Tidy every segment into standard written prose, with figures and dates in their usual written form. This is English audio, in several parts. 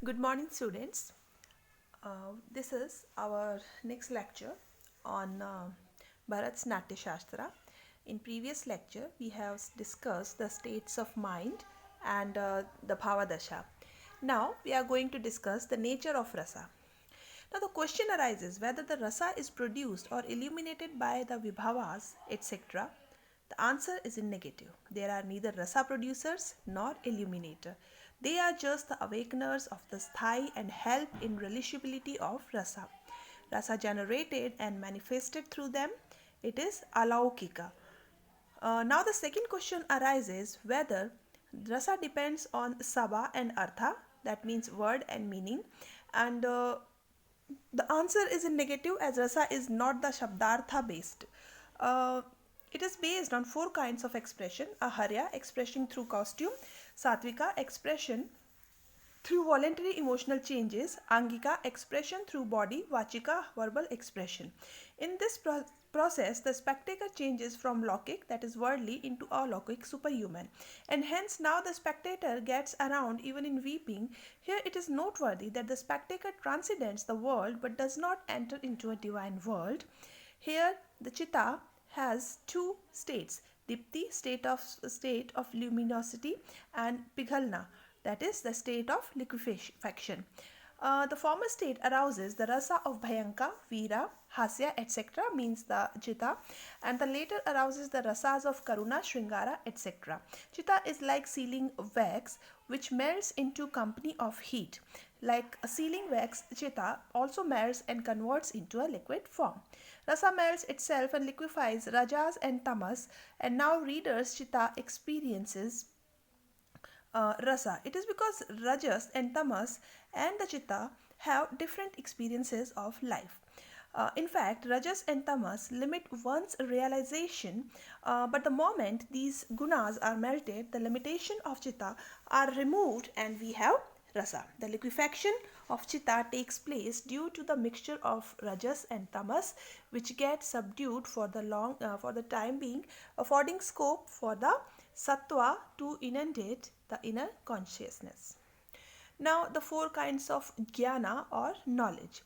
Good morning, students. This is our next lecture on Bharat's Natyashastra. In previous lecture, we have discussed the states of mind and the Bhavadasha. Now, we are going to discuss the nature of rasa. Now, the question arises whether the rasa is produced or illuminated by the vibhavas, etc. The answer is in negative. There are neither rasa producers nor illuminator. They are just the awakeners of the sthai and help in relishability of rasa. Rasa generated and manifested through them, it is alaukika. Now the second question arises whether rasa depends on sabha and artha, that means word and meaning, and the answer is in negative as rasa is not the shabdartha based. Uh, it is based on four kinds of expression: aharya, expression through costume; satvika, expression through voluntary emotional changes; angika, expression through body; vachika, verbal expression. In this process, the spectator changes from lokic, that is worldly, into alaukic, superhuman, and hence now the spectator gets around even in weeping. Here it is noteworthy that the spectator transcends the world but does not enter into a divine world. Here the chitta has two states: dipti, state of luminosity, and pighalna, that is the state of liquefaction. The former state arouses the rasa of bhayanka, veera, hasya, etc., means the chitta, and the later arouses the rasas of karuna, shringara, etc. Chitta is like sealing wax which melts into company of heat. Like a sealing wax, chitta also melts and converts into a liquid form. Rasa melts itself and liquefies rajas and tamas, and now readers' chitta experiences rasa. It is because rajas and tamas and the chitta have different experiences of life. In fact, rajas and tamas limit one's realization, but the moment these gunas are melted, the limitation of chitta are removed and we have rasa. The liquefaction of chitta takes place due to the mixture of rajas and tamas, which get subdued for the time being, affording scope for the sattva to inundate the inner consciousness. Now, the four kinds of jnana or knowledge.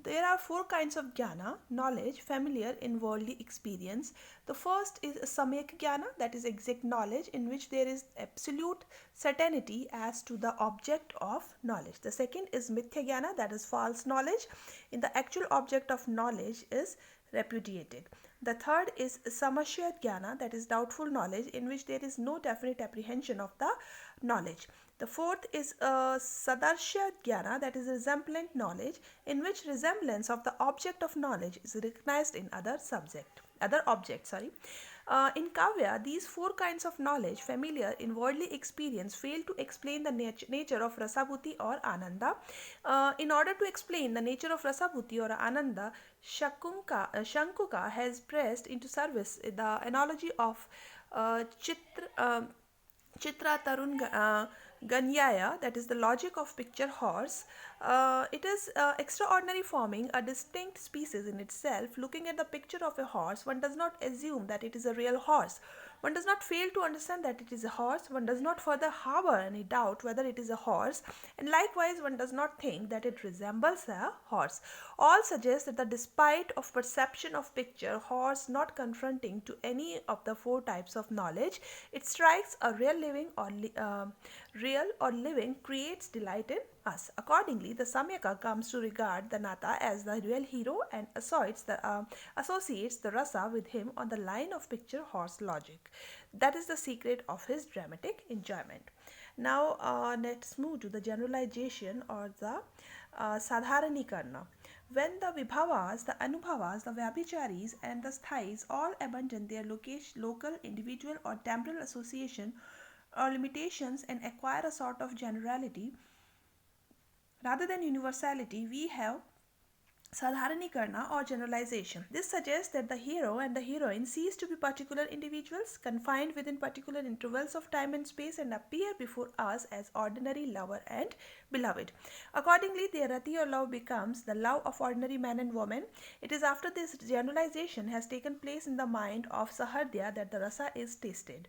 There are four kinds of jnana, knowledge, familiar in worldly experience. The first is samyak jnana, that is exact knowledge, in which there is absolute certainty as to the object of knowledge. The second is mithya jnana, that is false knowledge, in the actual object of knowledge is repudiated. The third is samashya jnana, that is doubtful knowledge, in which there is no definite apprehension of the knowledge. The fourth is Sadarshya Jnana, that is resemblant knowledge, in which resemblance of the object of knowledge is recognized in other objects. In Kavya, these four kinds of knowledge, familiar in worldly experience, fail to explain the nature of Rasabhuti or Ananda. In order to explain the nature of Rasabhuti or Ananda, Shankuka has pressed into service the analogy of Chitra Tarun Ganyaya, that is the logic of picture horse. It is extraordinary, forming a distinct species in itself. Looking at the picture of a horse, one does not assume that it is a real horse. One does not fail to understand that it is a horse. One does not further harbor any doubt whether it is a horse, and likewise one does not think that it resembles a horse. All suggest that the despite of perception of picture horse not confronting to any of the four types of knowledge, it strikes a real or living creates delight in us. Accordingly, the Samyaka comes to regard the Nata as the real hero and associates the rasa with him on the line of picture horse logic. That is the secret of his dramatic enjoyment. Now, let's move to the generalization or the sadharanikarna. When the vibhavas, the anubhavas, the vyabhicharis, and the sthais all abandon their local, individual, or temporal association or limitations and acquire a sort of generality rather than universality, we have Sadharanikarna or generalization. This suggests that the hero and the heroine cease to be particular individuals confined within particular intervals of time and space and appear before us as ordinary lover and beloved. Accordingly, their rati or love becomes the love of ordinary man and woman. It is after this generalization has taken place in the mind of Sahardya that the rasa is tasted.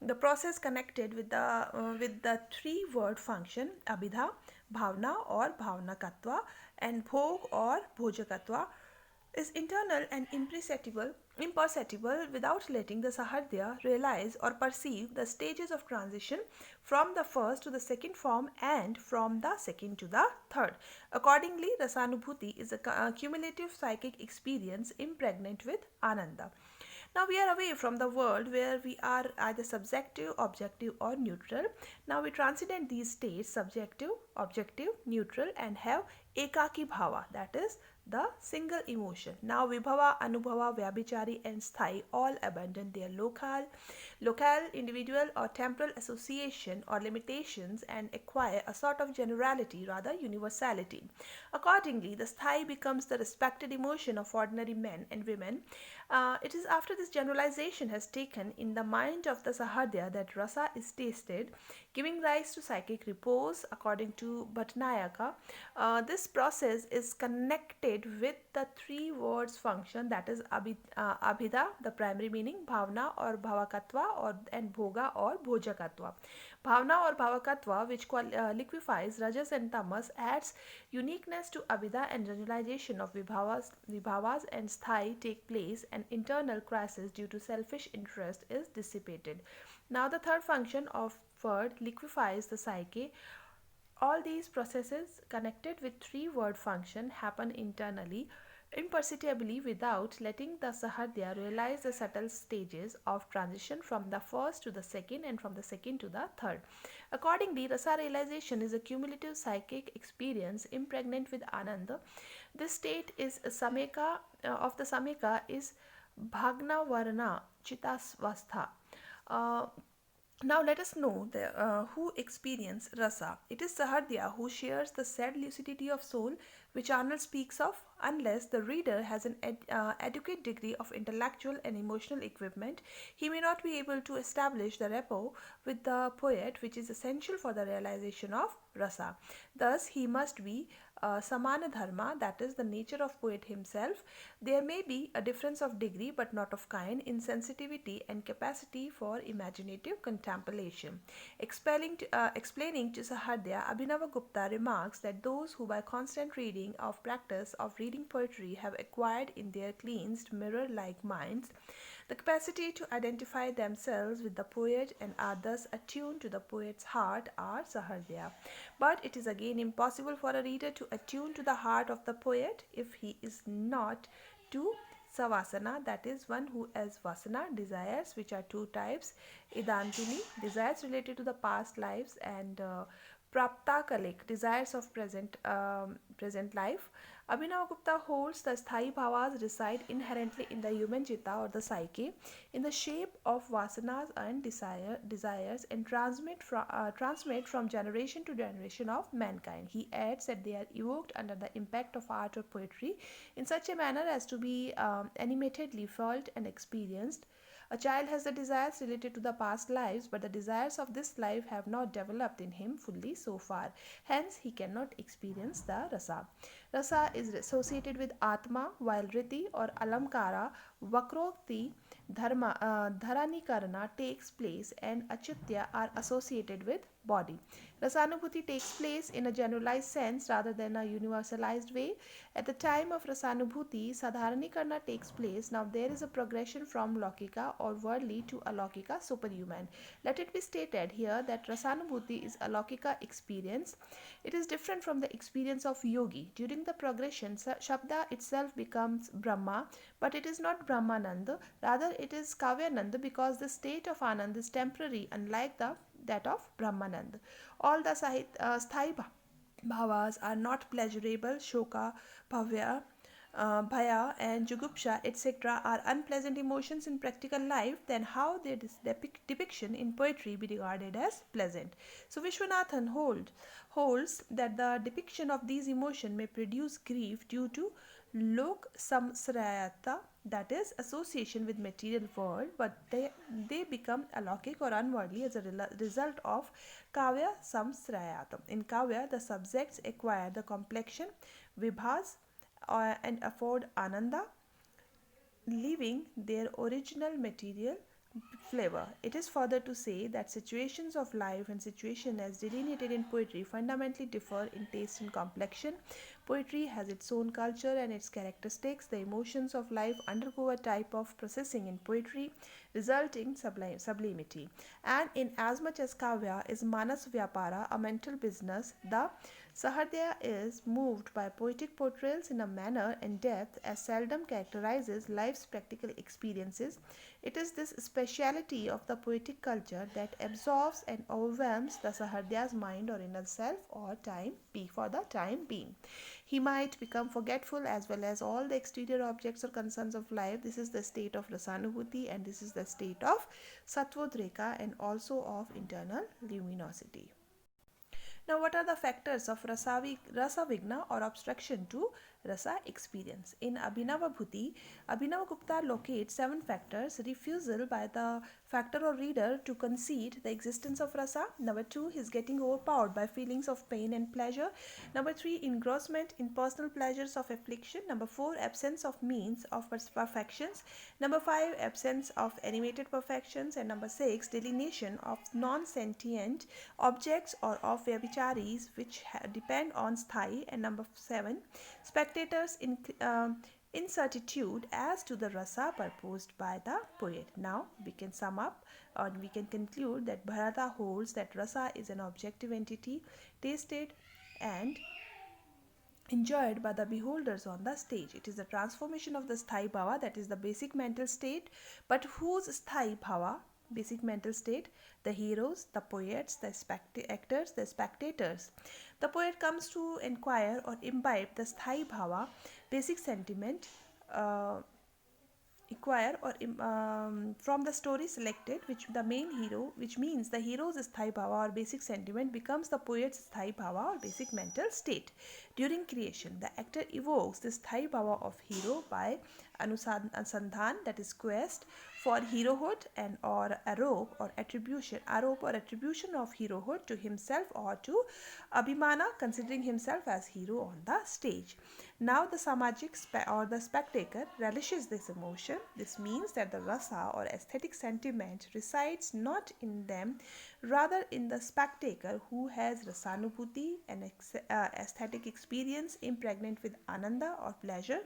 The process connected with the three word function abhidha, bhavna or bhavnakatva, and bhog or bhojakatva is internal and imperceptible without letting the sahardya realize or perceive the stages of transition from the first to the second form and from the second to the third. Accordingly, rasanubhuti is a cumulative psychic experience impregnant with ananda. Now we are away from the world where we are either subjective, objective, or neutral. Now we transcend these states subjective, objective, neutral, and have ekaki bhava, that is the single emotion. Now vibhava, anubhava, vyabhichari, and sthai all abandon their local, individual, or temporal association or limitations and acquire a sort of generality, rather universality. Accordingly, the sthai becomes the respected emotion of ordinary men and women. It is after this generalization has taken in the mind of the sahadya that rasa is tasted, giving rise to psychic repose. According to Bhatnayaka, this process is connected with the three words function, that is abhida, the primary meaning, bhavna or bhavakatva, and bhoga or bhojakatva. Bhavna or bhavakatva, which liquefies rajas and tamas, adds uniqueness to abhida, and generalization of vibhavas and sthai take place, and internal crisis due to selfish interest is dissipated. Now the third function of word liquefies the psyche. All these processes connected with three word function happen internally, imperceptibly, without letting the sahadya realize the subtle stages of transition from the first to the second and from the second to the third. Accordingly, rasa realization is a cumulative psychic experience impregnant with ananda. This state is sameka of the sameka is bhagna varna chitasvastha. Uh, Now let us know who experience rasa. It is Sahardya who shares the sad lucidity of soul which Arnold speaks of, unless the reader has an adequate degree of intellectual and emotional equipment. He may not be able to establish the rapport with the poet which is essential for the realization of rasa. Thus he must be samana dharma, that is the nature of poet himself. There may be a difference of degree but not of kind in sensitivity and capacity for imaginative contemplation. Explaining to Sahardya, Abhinavagupta remarks that those who by constant reading of practice of reading poetry have acquired in their cleansed mirror-like minds the capacity to identify themselves with the poet and are thus attuned to the poet's heart are Sahardya. But it is again impossible for a reader to attune to the heart of the poet if he is not to savasana, that is one who has vasana, desires, which are two types, idantini, desires related to the past lives, and praptakalik, desires of present life. Abhinavagupta holds the sthai bhavas reside inherently in the human chitta or the psyche in the shape of vasanas and desires and transmit from generation to generation of mankind. He adds that they are evoked under the impact of art or poetry in such a manner as to be animatedly felt and experienced. A child has the desires related to the past lives, but the desires of this life have not developed in him fully so far. Hence, he cannot experience the rasa. Rasa is associated with Atma, while Riti or Alamkara, Vakrokti, Dharanikarana takes place, and Achitya are associated with body. Rasanubhuti takes place in a generalized sense rather than a universalized way. At the time of Rasanubhuti, Sadharanikarana takes place. Now there is a progression from Lokika or worldly to Alokika, superhuman. Let it be stated here that Rasanubhuti is a Lokika experience. It is different from the experience of yogi. During the progression, Shabda itself becomes Brahma, but it is not Brahmananda. Rather, it is Kavyananda because the state of Anand is temporary, unlike that of Brahmanand. All the sthai bhavas are not pleasurable. Shoka, bhavya, bhaya, and jugupsha, etc., are unpleasant emotions in practical life. Then how their depiction in poetry be regarded as pleasant? So Vishwanathan holds that the depiction of these emotions may produce grief due to lok samsrayata, that is association with material world, but they become alaukic or unworldly as a result of kavya samsrayatam. In kavya, the subjects acquire the complexion vibhas and afford ananda, leaving their original material flavor. It is further to say that situations of life and situation as delineated in poetry fundamentally differ in taste and complexion. Poetry has its own culture and its characteristics. The emotions of life undergo a type of processing in poetry, resulting sublimity. And in as much as Kavya is Manas Vyapara, a mental business, the Sahardaya is moved by poetic portrayals in a manner and depth as seldom characterizes life's practical experiences. It is this speciality of the poetic culture that absorbs and overwhelms the Sahardaya's mind or inner self or time be for the time being. He might become forgetful as well as all the exterior objects or concerns of life. This is the state of Rasanubhuti and this is the state of Sattvodreka and also of internal luminosity. Now, what are the factors of rasa vigna or obstruction to rasa experience? In Abhinavabhuti, Abhinavagupta locates 7 factors: refusal by the factor or reader to concede the existence of rasa. Number 2, his getting overpowered by feelings of pain and pleasure. Number 3, engrossment in personal pleasures of affliction. Number 4, absence of means of perfections. Number 5, absence of animated perfections. And number 6, delineation of non sentient objects or of vyabhicharis which depend on sthai. And number 7, spectators in incertitude as to the rasa proposed by the poet. Now we can sum up or we can conclude that Bharata holds that rasa is an objective entity tasted and enjoyed by the beholders on the stage. It is the transformation of the sthai bhava, that is the basic mental state, but whose sthai bhava, basic mental state? The heroes, the poets, the actors, the spectators. The poet comes to inquire or imbibe the sthai bhava, basic sentiment, uh, acquire or from the story selected, which the main hero, which means the hero's sthai bhava or basic sentiment becomes the poet's sthai bhava or basic mental state. During creation, the actor evokes the sthai bhava of hero by anusandhan, that is quest for herohood, and or arop or attribution of herohood to himself or to abhimana, considering himself as hero on the stage. Now the samajik or the spectator relishes this emotion. This means that the rasa or aesthetic sentiment resides not in them, rather in the spectator who has rasanubhuti, an aesthetic experience impregnant with ananda or pleasure.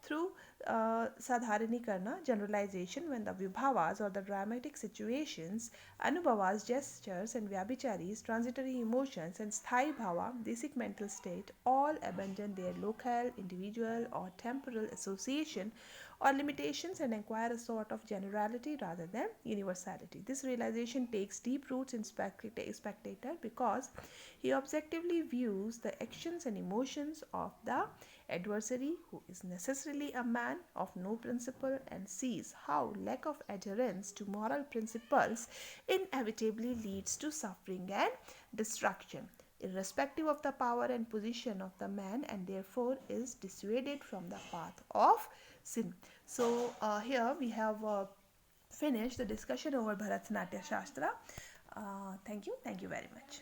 Through sadharanikarna, generalization, when the vibhavas or the dramatic situations, anubhavas, gestures, and vyabhicharis, transitory emotions, and sthai bhava, basic mental state, all abandon their local, individual, or temporal association or limitations and acquire a sort of generality rather than universality. This realization takes deep roots in spectator because he objectively views the actions and emotions of the adversary, who is necessarily a man of no principle, and sees how lack of adherence to moral principles inevitably leads to suffering and destruction, irrespective of the power and position of the man, and therefore is dissuaded from the path of sin. So here we have finished the discussion over Bharat's Natyashastra. Thank you very much.